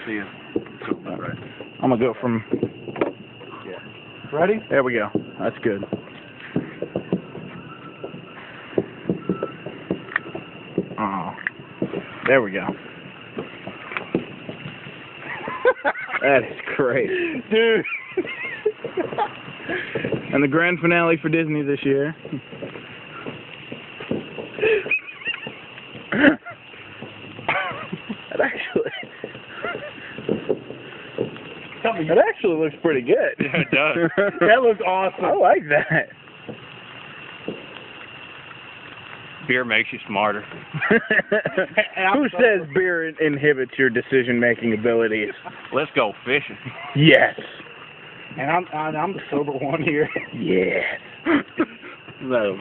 See you. Right. I'm gonna go from. Yeah. Ready? There we go. That's good. Oh, there we go. That is great, Dude. and the grand finale for Disney this year. That actually looks pretty good. Yeah, it does. That looks awesome. I like that. Beer makes you smarter. Who says beer inhibits your decision-making abilities? Let's go fishing. Yes. And I'm the sober one here. Yes. No.